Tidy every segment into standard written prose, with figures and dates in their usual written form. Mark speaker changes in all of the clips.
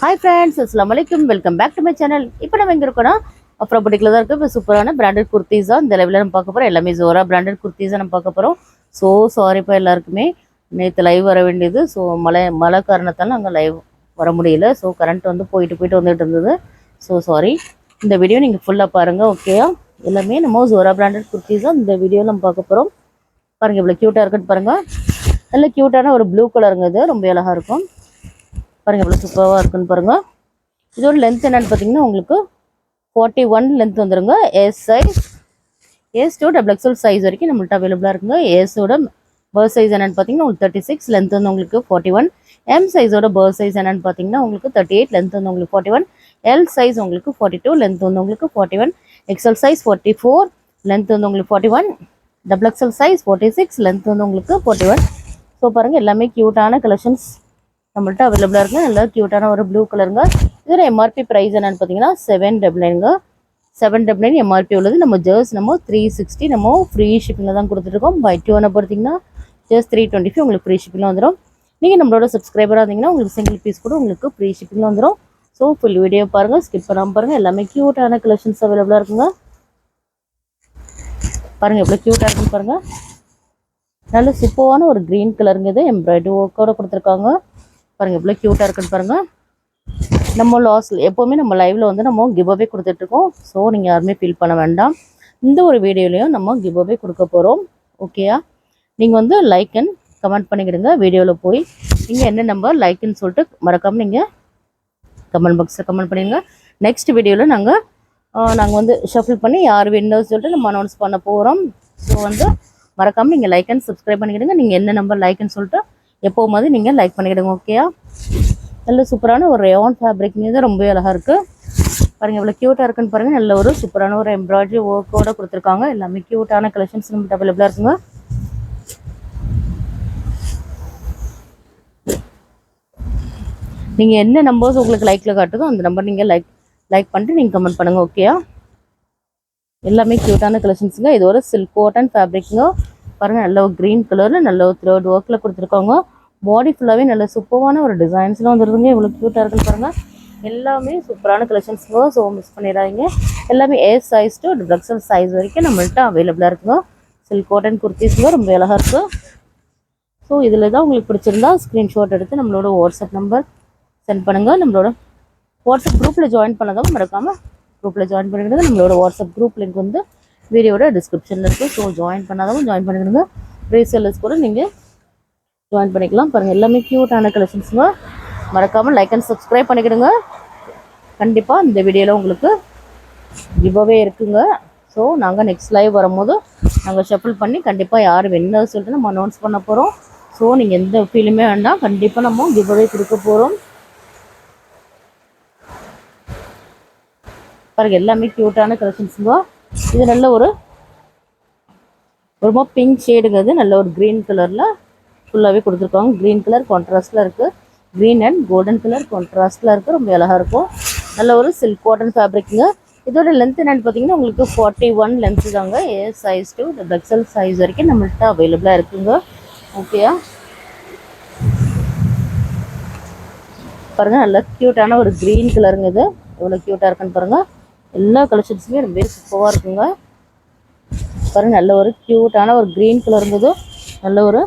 Speaker 1: Hi friends, Assalamualaikum. Welcome back to my channel. இப்போ நம்ம எங்க இருக்கோம்னா அப்புறம் புட்டிக்ல தான் இருக்கு. சூப்பரான பிராண்டட் குர்த்திஸா இந்த லெவலில் நம்ம பார்க்க போறோம். எல்லாமே ஜோரா பிராண்டட் குர்த்திஸா நம்ம பார்க்க போறோம். ஸோ சாரிப்பா எல்லாருக்குமே நேற்று லைவ் வர வேண்டியது. ஸோ மழை காரணத்தால் நாங்கள் லைவ் வர முடியல. ஸோ கரண்ட் வந்து போயிட்டு வந்துட்டு இருந்தது. So sorry. இந்த வீடியோ நீங்கள் ஃபுல்லாக பாருங்கள். ஓகேயா? எல்லாமே நம்ம ஜோரா பிராண்டட் குர்த்திஸா இந்த வீடியோ நம்ம பார்க்க போகிறோம். பாருங்கள் இவ்வளோ க்யூட்டாக இருக்குன்னு பாருங்கள். நல்ல க்யூட்டான ஒரு ப்ளூ கலருங்க. இது ரொம்ப அழகாக இருக்கும். பாருங்கள் எவ்வளோ சூப்பராக இருக்குன்னு பாருங்கள். இதோட லென்த் என்னன்னு பார்த்தீங்கன்னா உங்களுக்கு 41 லென்த் வந்துருங்க. S size, S to double XL size வரைக்கும் நம்மள்ட்ட அவைலபிளாக இருக்குங்க. எஸோட பர்த் சைஸ் என்னன்னு பார்த்தீங்கன்னா உங்களுக்கு 36, லென்த் வந்து உங்களுக்கு 41. எம் சைஸோட பர்த் சைஸ் என்னன்னு பார்த்தீங்கன்னா உங்களுக்கு 38, லென்த் வந்து உங்களுக்கு 41. எல் சைஸ் உங்களுக்கு 42, லென்த் வந்து உங்களுக்கு 41. எக்ஸ்எல் சைஸ் 44, லென்த் வந்து உங்களுக்கு 41. டபுள் எக்ஸ்எல் சைஸ் 46, லென்த் வந்து உங்களுக்கு 41. ஸோ பாருங்கள் எல்லாமே க்யூட்டான கலெக்ஷன்ஸ் நம்மள்ட்ட அவைலபிளாக இருக்குங்க. நல்லா க்யூட்டான ஒரு ப்ளூ கலருங்க. இதோட எம்ஆர்பி ப்ரைஸ் என்னன்னு பார்த்தீங்கன்னா 799ங்க. 799 எம்ஆர்பி உள்ளது. நம்ம ஜர்ஸ் நம்ம 360 நம்ம ஃப்ரீ ஷிப்பிங்கில் தான் கொடுத்துருக்கோம். பை 2 பார்த்தீங்கன்னா ஜஸ்ட் 325 உங்களுக்கு ஃப்ரீ ஷிப்பிங்கில் வந்துடும். நீங்கள் நம்மளோட சப்ஸ்கிரைபராக இருந்தீங்கன்னா உங்களுக்கு சிங்கிள் பீஸ் கூட உங்களுக்கு ஃப்ரீ ஷிப்பிங்கில் வந்துடும். ஸோ ஃபுல் வீடியோ பாருங்கள், ஸ்கிப் பண்ணாமல் பாருங்கள். எல்லாமே க்யூட்டான கலெக்ஷன்ஸ் அவைலபிளாக இருக்குங்க. பாருங்கள் எவ்வளோ க்யூட்டாக இருக்குன்னு பாருங்கள். நல்ல சூப்பரான ஒரு க்ரீன் கலருங்க. இது எம்ப்ராய்டரி ஒர்க்கோட கொடுத்துருக்காங்க. பாருங்கள் எவ்வளோ க்யூட்டாக இருக்குன்னு பாருங்கள். நம்ம எப்போவுமே நம்ம லைவில் வந்து நம்ம கிவ் அவே கொடுத்துட்ருக்கோம். ஸோ நீங்கள் யாருமே ஃபீல் பண்ண வேண்டாம். இந்த ஒரு வீடியோலையும் நம்ம கிவ் அவே கொடுக்க போகிறோம். ஓகேயா? நீங்கள் வந்து லைக் அண்ட் கமெண்ட் பண்ணிக்கிடுங்க. வீடியோவில் போய் நீங்கள் என்ன நம்பர் லைக்குன்னு சொல்லிட்டு மறக்காமல் நீங்கள் கமெண்ட் பாக்ஸில் கமெண்ட் பண்ணிடுங்க. நெக்ஸ்ட் வீடியோவில் நாங்கள் வந்து ஷஃபில் பண்ணி யார் வின்னர்ஸ் சொல்லிட்டு நம்ம அனௌன்ஸ் பண்ண போகிறோம். ஸோ வந்து மறக்காமல் நீங்கள் லைக் அண்ட் சப்ஸ்கிரைப் பண்ணிக்கிடுங்க. நீங்கள் என்ன நம்பர் லைக்குன்னு சொல்லிட்டு எப்போவும் மாதிரி நீங்கள் லைக் பண்ணிக்கிடுங்க. ஓகேயா? நல்ல சூப்பரான ஒரு ரேயான் ஃபேப்ரிக் மீது ரொம்ப அழகாக இருக்குது. பாருங்கள் எவ்வளோ க்யூட்டாக இருக்குன்னு பாருங்கள். நல்ல ஒரு சூப்பரான ஒரு எம்ப்ராய்டரி ஒர்க்கோட கொடுத்துருக்காங்க. எல்லாமே க்யூட்டான கலெக்ஷன்ஸ் நம்மகிட்ட அவைலபிளாக இருக்குங்க. நீங்கள் என்ன நம்பர்ஸ் உங்களுக்கு லைக்கில் காட்டுதோ அந்த நம்பர் நீங்கள் லைக் பண்ணிட்டு நீங்கள் கமெண்ட் பண்ணுங்கள். ஓகேயா? எல்லாமே க்யூட்டான கலெக்ஷன்ஸுங்க. இது ஒரு சில்க் காட்டன் ஃபேப்ரிக்குங்க. பாருங்கள் நல்ல ஒரு க்ரீன் கலரில் நல்ல ஒரு த்ரெட் ஒர்க்கில் கொடுத்துருக்காங்க. பாடி ஃபுல்லாகவே நல்ல சூப்பரான ஒரு டிசைன்ஸ்லாம் வந்துருதுங்க. இவ்வளோ க்யூட்டாக இருக்குன்னு பாருங்கள். எல்லாமே சூப்பரான கலெக்ஷன்ஸுங்க. ஸோ மிஸ் பண்ணிடாதீங்க. எல்லாமே S size to double XL size வரைக்கும் நம்மள்ட்ட அவைலபிளாக இருக்குங்க. சில்க் காட்டன் குர்த்திஸுங்க ரொம்ப அழகாக இருக்குது. ஸோ இதில் தான் உங்களுக்கு பிடிச்சிருந்தா ஸ்க்ரீன்ஷாட் எடுத்து நம்மளோட வாட்ஸ்அப் நம்பர் சென்ட் பண்ணுங்கள். நம்மளோட வாட்ஸ்அப் குரூப்பில் ஜாயின் பண்ணாதவங்க மறக்காமல் குரூப்பில் ஜாயின் பண்ணிவிடுங்க. நம்மளோட வாட்ஸ்அப் குரூப் லிங்க் வந்து வீடியோட டிஸ்கிரிப்ஷனில் இருக்குது. ஸோ ஜாயின் பண்ணாதவங்க ஜாயின் பண்ணிவிடுங்க. ரீசெல்லர்ஸ் கூட நீங்கள் ஜாயின் பண்ணிக்கலாம். பாருங்கள் எல்லாமே க்யூட்டான கலெக்ஷன்ஸுங்க. மறக்காமல் லைக் அண்ட் சப்ஸ்கிரைப் பண்ணிக்கிடுங்க. கண்டிப்பாக இந்த வீடியோவில் உங்களுக்கு கிவ்அவே இருக்குங்க. ஸோ நாங்கள் நெக்ஸ்ட் லைவ் வரும்போது நாங்கள் ஷஃபில் பண்ணி கண்டிப்பாக யார் வின்னர் சொல்லிட்டு நம்ம அனௌன்ஸ் பண்ண போகிறோம். ஸோ நீங்கள் எந்த ஃபீலுமே வேண்டாம், கண்டிப்பாக நம்ம கிவ்அவே கொடுக்க போகிறோம். பாருங்கள் எல்லாமே க்யூட்டான கலெக்ஷன்ஸுங்க. இது நல்ல ஒரு ரொம்ப பிங்க் ஷேடுங்கிறது நல்ல ஒரு க்ரீன் கலரில் ஃபுல்லாகவே கொடுத்துருக்காங்க. க்ரீன் கலர் கான்ட்ராஸ்டில் இருக்குது. க்ரீன் அண்ட் கோல்டன் கலர் கான்ட்ராஸ்டில் இருக்குது. ரொம்ப அழகாக இருக்கும். நல்ல ஒரு சில்க் காட்டன் ஃபேப்ரிக்குங்க. இதோட லென்த் என்னென்னு பார்த்தீங்கன்னா உங்களுக்கு 41 லென்த்து தாங்க. A size to double XL size வரைக்கும் நம்மள்கிட்ட அவைலபிளாக இருக்குங்க. ஓகேயா? பாருங்கள் நல்ல க்யூட்டான ஒரு க்ரீன் கலருங்க. இது எவ்வளோ க்யூட்டாக இருக்குன்னு பாருங்கள். எல்லா கலெக்ஷன்ஸுமே ரொம்ப சூப்பராக இருக்குங்க. பாருங்கள் நல்ல ஒரு க்யூட்டான ஒரு க்ரீன் கலருங்கிறது நல்ல ஒரு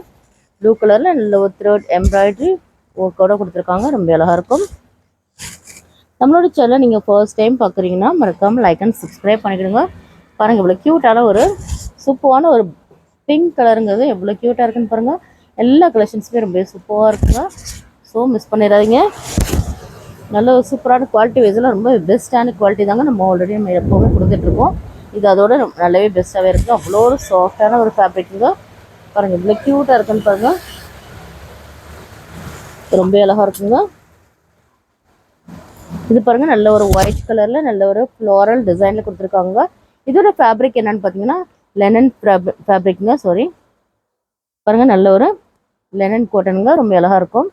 Speaker 1: ப்ளூ கலரில் நல்ல ஒரு த்ரெட் எம்ப்ராய்டரி ஒர்க்கோட கொடுத்துருக்காங்க. ரொம்ப அழகாக இருக்கும். நம்மளோட சேனலை நீங்கள் ஃபர்ஸ்ட் டைம் பார்க்குறீங்கன்னா மறக்காமல் லைக் அண்ட் சப்ஸ்கிரைப் பண்ணிக்கிடுங்க. பாருங்கள் இவ்வளோ க்யூட்டான ஒரு சூப்பரான ஒரு பிங்க் கலருங்கிறது எவ்வளோ க்யூட்டாக இருக்குன்னு பாருங்கள். எல்லா கலெக்ஷன்ஸுமே ரொம்ப சூப்பராக இருக்குங்க. ஸோ மிஸ் பண்ணிடாதீங்க. நல்ல ஒரு சூப்பரான குவாலிட்டி வைஸில் ரொம்ப பெஸ்ட்டான குவாலிட்டி தாங்க நம்ம ஆல்ரெடி நம்ம எப்போவுமே கொடுத்துட்ருக்கோம். இது அதோட நல்லாவே பெஸ்ட்டாகவே இருக்குது. அவ்வளோ ஒரு சாஃப்டான ஒரு ஃபேப்ரிக்குங்க. பாருங்கள் இவ்வளோ க்யூட்டாக இருக்குன்னு பாருங்கள். ரொம்ப அழகாக இருக்குங்க. இது பாருங்கள் நல்ல ஒரு ஒயிட் கலரில் நல்ல ஒரு ஃப்ளோரல் டிசைனில் கொடுத்துருக்காங்க. இதோட ஃபேப்ரிக் என்னன்னு பார்த்தீங்கன்னா லெனன் ஃபேப்ரிக்குங்க. சாரி பாருங்கள் நல்ல ஒரு லெனன் காட்டனுங்க. ரொம்ப அழகாக இருக்கும்.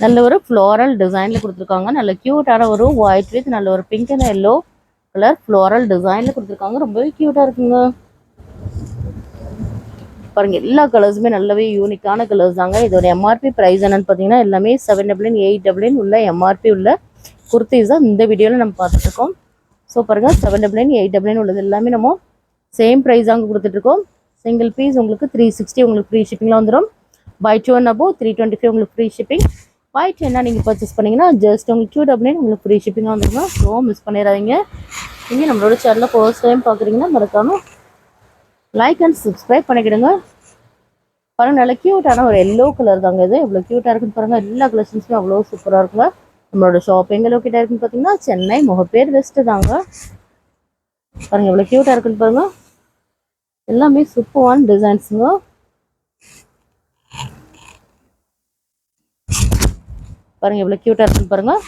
Speaker 1: நல்ல ஒரு ஃப்ளோரல் டிசைனில் கொடுத்துருக்காங்க. நல்ல க்யூட்டான ஒரு ஒயிட் வித் நல்ல ஒரு pink and yellow colour floral டிசைனில் கொடுத்துருக்காங்க. ரொம்பவே க்யூட்டாக இருக்குங்க. பாருங்க எல்லா கலர்ஸுமே நல்லாவே யூனிக்கான கலர்ஸ் தாங்க. இதோட எம்ஆர்பி ப்ரைஸ் என்னன்னு பார்த்தீங்கன்னா எல்லாமே 799 899 உள்ள எம்ஆர்பி உள்ள குர்த்திஸ் தான் இந்த வீடியோவில் நம்ம பார்த்துட்டு இருக்கோம். ஸோ பாருங்க 799 899 உள்ளது எல்லாமே நம்ம சேம் ப்ரைஸ் தாங்க கொடுத்துட்ருக்கோம். சிங்கிள் பீஸ் உங்களுக்கு 360 உங்களுக்கு ஃப்ரீ ஷிப்பிங்கில் வந்துடும். பை 2 அண்ட் அபோவ் 325 உங்களுக்கு ஃப்ரீ ஷிப்பிங். பை 10 நீங்கள் பர்ச்சேஸ் பண்ணிங்கன்னா ஜஸ்ட் உங்களுக்கு 299 உங்களுக்கு ஃப்ரீ ஷிப்பிங்காக வந்துருங்க. ஸோ மிஸ் பண்ணிடாதீங்க. நீங்கள் நம்மளோட சேனலில் ஃபர்ஸ்ட் டைம் பார்க்குறீங்கன்னா மறக்காமல் லைக் அண்ட் சப்ஸ்கிரைப் பண்ணிக்கிடுங்க. பாருங்கள் நல்ல க்யூட்டான ஒரு எல்லோ கலர் தாங்க இது. இவ்வளோ க்யூட்டாக இருக்குன்னு பாருங்கள். எல்லா கலெக்ஷன்ஸுமே அவ்வளோ சூப்பராக இருக்குங்க. நம்மளோட ஷாப் எங்கே லொக்கேட்டாக இருக்குன்னு பார்த்தீங்கன்னா சென்னை முகப்பேர் வெஸ்ட்டு தாங்க. பாருங்கள் எவ்வளோ க்யூட்டாக இருக்குன்னு பாருங்கள். எல்லாமே சூப்பரான டிசைன்ஸுங்க. பாருங்கள் எவ்வளோ க்யூட்டாக இருக்குன்னு பாருங்கள்.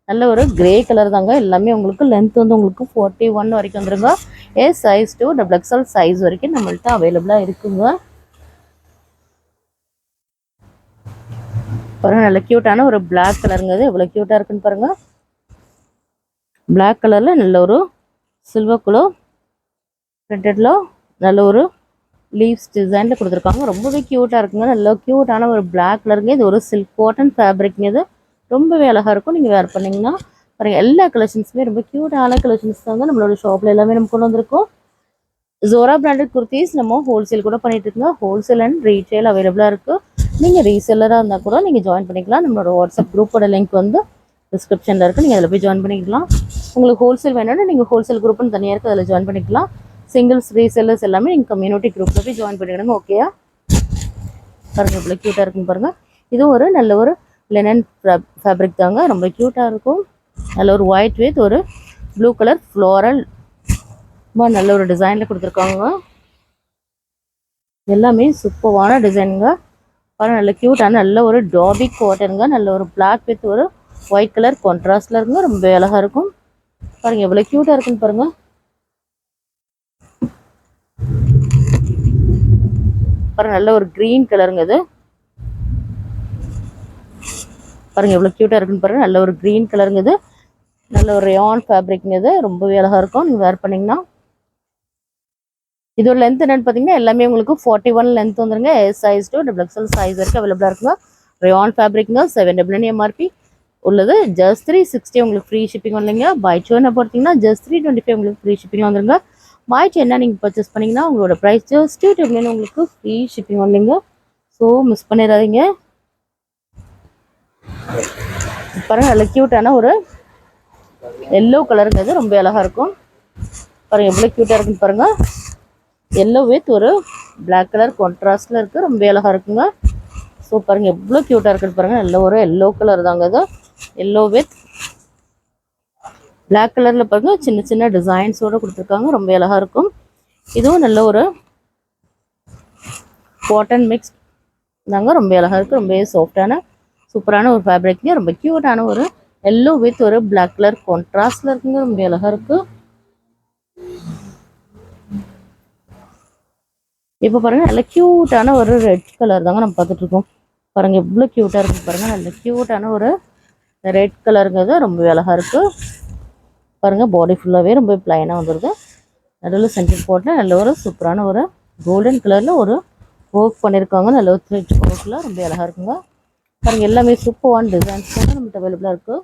Speaker 1: நல்ல ஒரு கிரே கலர் தாங்க. எல்லாமே உங்களுக்கு லென்த் வந்து உங்களுக்கு 41 வரைக்கும் வந்துருங்க. எஸ் சைஸ் 2 XXL சைஸ் வரைக்கும் நம்மள்ட்ட அவைலபிளாக இருக்குங்க. பாருங்கள் நல்ல க்யூட்டான ஒரு பிளாக் கலருங்க. இது எவ்வளோ க்யூட்டாக இருக்குன்னு பாருங்கள். பிளாக் கலரில் நல்ல ஒரு சில்வர் கலர் பிரிண்டடில் நல்ல ஒரு லீவ்ஸ் டிசைனில் கொடுத்துருக்காங்க. ரொம்பவே க்யூட்டாக இருக்குங்க. நல்ல க்யூட்டான ஒரு பிளாக் கலருங்க. இது ஒரு சில்க் காட்டன் ஃபேப்ரிக்ங்க. இது ரொம்பவே அழகாக இருக்கும். நீங்கள் வேர் பண்ணிங்கன்னா பாருங்கள் எல்லா கலெக்ஷன்ஸுமே ரொம்ப க்யூட்டான கலெக்ஷன்ஸ் தாங்க நம்மளோட ஷாப்பில் எல்லாமே நம்ம கொண்டு வந்திருக்கோம். ஜோரா பிராண்டட் குர்த்திஸ் நம்ம ஹோல்சேல் கூட பண்ணிட்டு இருக்கோங்க. ஹோல்சேல் அண்ட் ரீட்டைல் அவைலபிளாக இருக்குது. நீங்கள் ரீசெல்லராக இருந்தால் கூட நீங்கள் ஜாயின் பண்ணிக்கலாம். நம்மளோட வாட்ஸ்அப் குரூப்போட லிங்க் வந்து டிஸ்கிரிப்ஷனில் இருக்குது. நீங்கள் அதில் போய் ஜாயின் பண்ணிக்கலாம். உங்களுக்கு ஹோல்சேல் வேணும்னா நீங்கள் ஹோல்சேல் குரூப்னு தனியாக இருக்குது, அதில் ஜாயின் பண்ணிக்கலாம். சிங்கிள்ஸ் ரீசெல்லர்ஸ் எல்லாமே நீங்கள் கம்யூனிட்டி குரூப்பில் போய் ஜாயின் பண்ணிக்கணுங்க. ஓகேயா? பாருங்கள் இவ்வளோ க்யூட்டாக இருக்குன்னு பாருங்கள். இதுவும் ஒரு நல்ல ஒரு லெனன் ஃபேப்ரிக் தாங்க. ரொம்ப க்யூட்டாக இருக்கும். நல்ல ஒரு ஒயிட் வித் ஒரு ப்ளூ கலர் ஃப்ளோரல் நல்ல ஒரு டிசைனில் கொடுத்துருக்காங்க. எல்லாமே சூப்பரான டிசைனுங்க. பாருங்கள் நல்ல க்யூட்டான நல்ல ஒரு டாபி காட்டனுங்க. நல்ல ஒரு பிளாக் வித் ஒரு ஒயிட் கலர் கான்ட்ராஸ்டில் இருக்குங்க. ரொம்ப அழகாக இருக்கும். பாருங்கள் எவ்வளோ க்யூட்டாக இருக்குன்னு பாருங்கள். பாருங்கள் நல்ல ஒரு க்ரீன் கலருங்க இது. பாருங்கள் எவ்வளோ க்யூட்டாக இருக்குன்னு பாருங்கள். நல்ல ஒரு க்ரீன் கலருங்க இது. நல்ல ஒரு ரயான் ஃபேப்ரிக்ங்க இது. ரொம்பவே அழகாக இருக்கும் நீங்கள் வேர் பண்ணிங்கன்னா. இதோட லென்த் என்னென்னு பார்த்தீங்கன்னா எல்லாமே உங்களுக்கு 41 லென்த் வந்துருங்க. எஸ் சைஸ் 2 XXL சைஸ் வரைக்கும் அவைலபிளாக இருக்குங்க. ரயான் ஃபேப்ரிக்ங்க. 799 எம்ஆர்பி உள்ளது. ஜஸ்ட் 360 உங்களுக்கு ஃப்ரீ ஷிப்பிங் வந்துங்க. பை 2 பார்த்தீங்கன்னா ஜஸ்ட் 325 உங்களுக்கு ஃப்ரீ ஷிப்பிங் வந்துருங்க. பை 10 நீங்கள் பர்ச்சேஸ் பண்ணிங்கன்னா உங்களோட ப்ரைஸ் ஜஸ்ட் 299 உங்களுக்கு ஃப்ரீ ஷிப்பிங் வந்துங்க. ஸோ மிஸ் பண்ணிடாதீங்க. பாருங்கள் நல்ல க்யூட்டான ஒரு எல்லோ கலருங்கிறது ரொம்ப அழகாக இருக்கும். பாருங்கள் எவ்வளோ க்யூட்டாக இருக்குன்னு பாருங்கள். எல்லோ வித் ஒரு பிளாக் கலர் கான்ட்ராஸ்டில் இருக்குது. ரொம்ப அழகாக இருக்குங்க. ஸோ பாருங்கள் எவ்வளோ க்யூட்டாக இருக்குன்னு பாருங்கள். நல்ல ஒரு எல்லோ கலர் தாங்க இது. எல்லோ வித் பிளாக் கலரில் பாருங்கள் சின்ன சின்ன டிசைன்ஸோடு கொடுத்துருக்காங்க. ரொம்ப அழகாக இருக்கும். இதுவும் நல்ல ஒரு காட்டன் மிக்ஸ் தாங்க. ரொம்ப அழகாக இருக்குது. ரொம்ப சாஃப்டான சூப்பரான ஒரு ஃபேப்ரிக்ங்க. ரொம்ப க்யூட்டான ஒரு எல்லோ வித் ஒரு பிளாக் கலர் கான்ட்ராஸ்டில் இருக்குங்க. ரொம்ப அழகாக இருக்குது. இப்போ பாருங்கள் நல்ல க்யூட்டான ஒரு ரெட் கலர் தாங்க நம்ம பார்த்துட்ருக்கோம். பாருங்கள் எவ்வளோ க்யூட்டாக இருக்குது பாருங்கள். நல்ல க்யூட்டான ஒரு ரெட் கலருங்கிறது ரொம்ப அழகாக இருக்குது. பாருங்கள் பாடி ஃபுல்லாகவே ரொம்ப ப்ளைனாக வந்துடுது. நடுவில் சென்டர் போட்டு நல்ல ஒரு சூப்பரான ஒரு கோல்டன் கலரில் ஒரு ஒர்க் பண்ணியிருக்காங்க. நல்ல ஒரு த்ரெட் ஒர்க்கில் ரொம்ப அழகாக இருக்குங்க. பாருங்கள் எல்லாமே சூப்பரான டிசைன்ஸ் தான் நம்மகிட்ட அவைலபிளாக இருக்குது.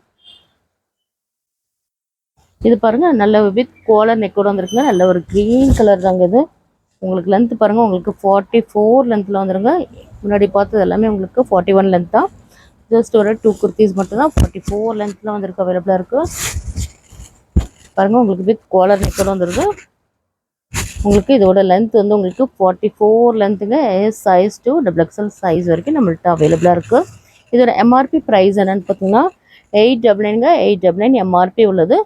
Speaker 1: இது பாருங்கள் நல்ல வித் கோலர் நெக்கோடு வந்துருக்குங்க. நல்ல ஒரு க்ரீன் கலர் தாங்க இது. உங்களுக்கு லென்த் பாருங்கள் உங்களுக்கு 44 லென்த்தில் வந்துடுங்க. முன்னாடி பார்த்தது எல்லாமே உங்களுக்கு 41 லென்த் தான். ஜஸ்ட் ஒரு 2 குர்த்திஸ் மட்டும்தான் 44 லென்த்தில் வந்துருக்கு அவைலபிளாக இருக்குது. பாருங்கள் உங்களுக்கு வித் கோலர் நெக்கோடு வந்துடுது. உங்களுக்கு இதோட லென்த் வந்து உங்களுக்கு 44 லென்த்துங்க. எஸ் சைஸ் 2 XXL சைஸ் வரைக்கும் நம்மள்ட்ட அவைலபிளாக இருக்குது. இதோட எம்ஆர்பி ப்ரைஸ் என்னென்னு பார்த்தீங்கன்னா 899ங்க. 899 எம்ஆர்பி உள்ளது.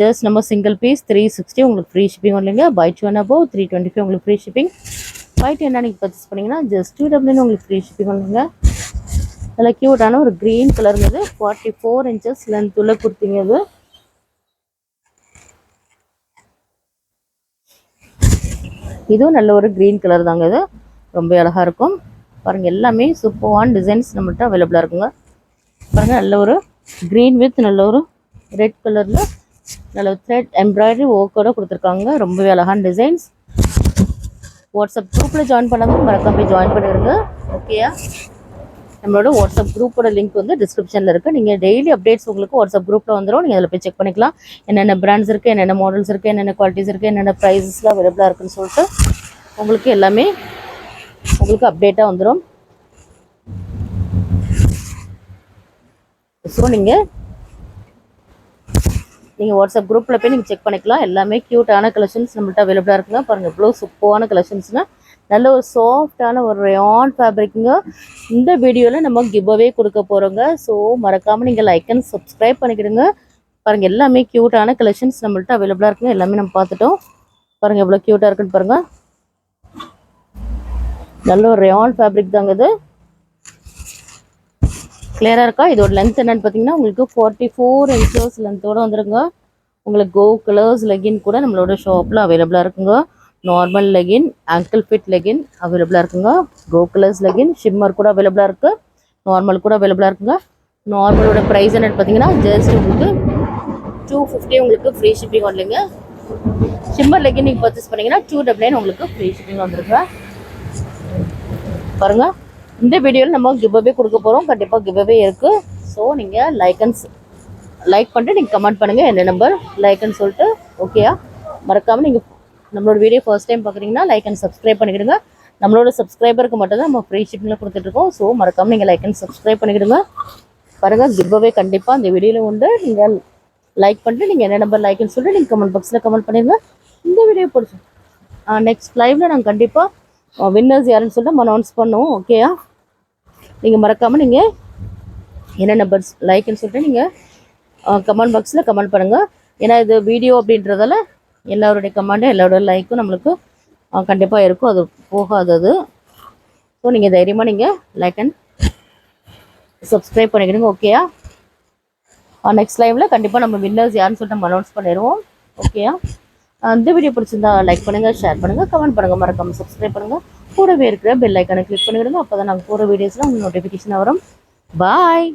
Speaker 1: ஜஸ்ட் நம்ம சிங்கிள் பீஸ் 360 உங்களுக்கு ஃப்ரீ ஷிப்பிங் வரலைங்க. பை 2 அபோவ் 325 உங்களுக்கு ஃப்ரீ ஷிப்பிங். பை 10 நீங்கள் பர்ச்சேஸ் பண்ணிங்கன்னா ஜஸ்ட் 299 உங்களுக்கு ஃப்ரீ ஷிப்பிங் வரலைங்க. நல்ல க்யூட்டான ஒரு க்ரீன் கலருங்கிறது 44 இன்ச்சஸ் லென்த் உள்ள குர்த்திங்க இது. இதுவும் நல்ல ஒரு க்ரீன் கலர் தாங்க இது. ரொம்ப அழகாக இருக்கும். பாருங்கள் எல்லாமே சூப்பரான டிசைன்ஸ் நம்மள்ட்ட அவைலபிளாக இருக்குங்க. பாருங்கள் நல்ல ஒரு க்ரீன் வித் நல்ல ஒரு ரெட் கலரில் நல்ல த்ரெட் எம்ப்ராய்டரி ஒர்க்கோட கொடுத்துருக்காங்க. ரொம்பவே அழகான டிசைன்ஸ். வாட்ஸ்அப் குரூப்பில் ஜாயின் பண்ணாமல் மறக்காம போய் ஜாயின் பண்ணிடுங்க. ஓகேயா? நம்மளோட வாட்ஸ்அப் குரூப்போட லிங்க் வந்து டிஸ்கிரிப்ஷனில் இருக்குது. நீங்கள் டெய்லி அப்டேட்ஸ் உங்களுக்கு வாட்ஸ்அப் குரூப்பில் வந்துடும். நீங்கள் அதில் போய் செக் பண்ணிக்கலாம். என்னென்ன பிராண்ட்ஸ் இருக்குது, என்னென்ன மாடல்ஸ் இருக்குது, என்னென்ன குவாலிட்டிஸ் இருக்குது, என்னென்ன ப்ரைஸஸ்லாம் அவைலபிளாக இருக்குன்னு சொல்லிட்டு உங்களுக்கு எல்லாமே உங்களுக்கு அப்டேட்டாக வந்துடும். ஸோ நீங்கள் வாட்ஸ்அப் குரூப்பில் போய் நீங்கள் செக் பண்ணிக்கலாம். எல்லாமே க்யூட்டான கலெக்ஷன்ஸ் நம்மள்ட்ட அவைலபிளாக இருக்குங்க. பாருங்கள் எவ்வளோ சூப்பரான கலெக்ஷன்ஸ்னால் நல்ல ஒரு சாஃப்டான ஒரு ரயான் ஃபேப்ரிக்குங்க. இந்த வீடியோவில் நம்ம கிவ்அவே கொடுக்க போகிறோங்க. ஸோ மறக்காமல் நீங்கள் லைக் அண்ட் சப்ஸ்கிரைப் பண்ணிக்கிடுங்க. பாருங்கள் எல்லாமே க்யூட்டான கலெக்ஷன்ஸ் நம்மள்ட்ட அவைலபிளாக இருக்குங்க. எல்லாமே நம்ம பார்த்துட்டோம். பாருங்கள் எவ்வளோ க்யூட்டாக இருக்குன்னு பாருங்கள். நல்ல ஒரு ரயான் ஃபேப்ரிக் தாங்க இது. கிளியராக இருக்கா? இதோட லென்த் என்னென்னு பார்த்தீங்கன்னா உங்களுக்கு 44 inches லென்த்தோடு வந்துடுங்க. உங்களுக்கு கோ கலர்ஸ் லெகின் கூட நம்மளோட ஷாப்பில் அவைலபிளாக இருக்குங்க. Normal legging, angle fit legging அவைலபிளாக இருக்குங்க. கோ கலர்ஸ் லெகின், ஷிம்மர் கூட அவைலபிளாக இருக்குது. நார்மல் கூட அவைலபிளாக இருக்குங்க. நார்மலோட ப்ரைஸ் என்னென்னு பார்த்தீங்கன்னா ஜஸ்ட் உங்களுக்கு 250 உங்களுக்கு ஃப்ரீ ஷிப்பிங் வரலைங்க. ஷிம்மர் லெகின் நீங்கள் பர்ச்சேஸ் பண்ணிங்கன்னா 299 உங்களுக்கு ஃப்ரீ ஷிப்பிங் வந்துருங்க. பாருங்கள் இந்த வீடியோவில் நம்ம கிவ்அவே கொடுக்க போகிறோம். கண்டிப்பாக கிவ்அவே இருக்குது. ஸோ நீங்கள் லைக் பண்ணிட்டு நீங்கள் கமெண்ட் பண்ணுங்கள் என்ன நம்பர் லைக்குன்னு சொல்லிட்டு. ஓகேயா? மறக்காமல் நீங்கள் நம்மளோட வீடியோ ஃபர்ஸ்ட் டைம் பார்க்குறீங்கன்னா லைக் அண்ட் சப்ஸ்கிரைப் பண்ணிக்கிடுங்க. நம்மளோட சப்ஸ்கிரைபருக்கு மட்டும் தான் நம்ம ஃப்ரீ ஷிப்பிங்கில் கொடுத்துட்ருக்கோம். ஸோ மறக்காமல் நீங்கள் லைக் அண்ட் சப்ஸ்கிரைப் பண்ணிக்கிடுங்க. பாருங்கள் கிவ்அவே கண்டிப்பாக இந்த வீடியோவில் உண்டு. நீங்கள் லைக் பண்ணிட்டு நீங்கள் என்ன நம்பர் லைக்குன்னு சொல்லிட்டு நீங்கள் கமெண்ட் பாக்ஸில் கமெண்ட் பண்ணிடுங்க. இந்த வீடியோ பிடிச்சி நெக்ஸ்ட் லைவில் நாங்கள் கண்டிப்பாக வின்னர்ஸ் யாருன்னு சொல்லிட்டு நம்ம அனௌன்ஸ் பண்ணுவோம். ஓகேயா? நீங்கள் மறக்காமல் நீங்கள் என்ன நம்பர்ஸ் லைக்குன்னு சொல்லிட்டு நீங்கள் கமெண்ட் பாக்ஸில் கமெண்ட் பண்ணுங்கள். ஏன்னா இது வீடியோ அப்படின்றதால எல்லாருடைய கமெண்டும் எல்லாரோட லைக்கும் நம்மளுக்கு கண்டிப்பாக இருக்கும். அது போகாதது. ஸோ நீங்கள் தைரியமாக நீங்கள் லைக் அண்ட் சப்ஸ்கிரைப் பண்ணிக்கிடுங்க. ஓகேயா? நெக்ஸ்ட் லைவில் கண்டிப்பாக நம்ம வின்னர்ஸ் யாருன்னு சொல்லிட்டு நம்ம அனௌன்ஸ் பண்ணிடுவோம். ஓகேயா? இந்த வீடியோ பிடிச்சிருந்தா லைக் பண்ணுங்கள், ஷேர் பண்ணுங்கள், கமெண்ட் பண்ணுங்கள், மறக்காமல் சப்ஸ்கிரைப் பண்ணுங்கள். கூடவே இருக்கிற பெல் ஐக்கானை கிளிக் பண்ணிவிடுங்க. அப்போ தான் நாங்கள் போகிற வீடியோஸ்லாம் உங்களுக்கு நோட்டிஃபிகேஷன் வரும். பாய்.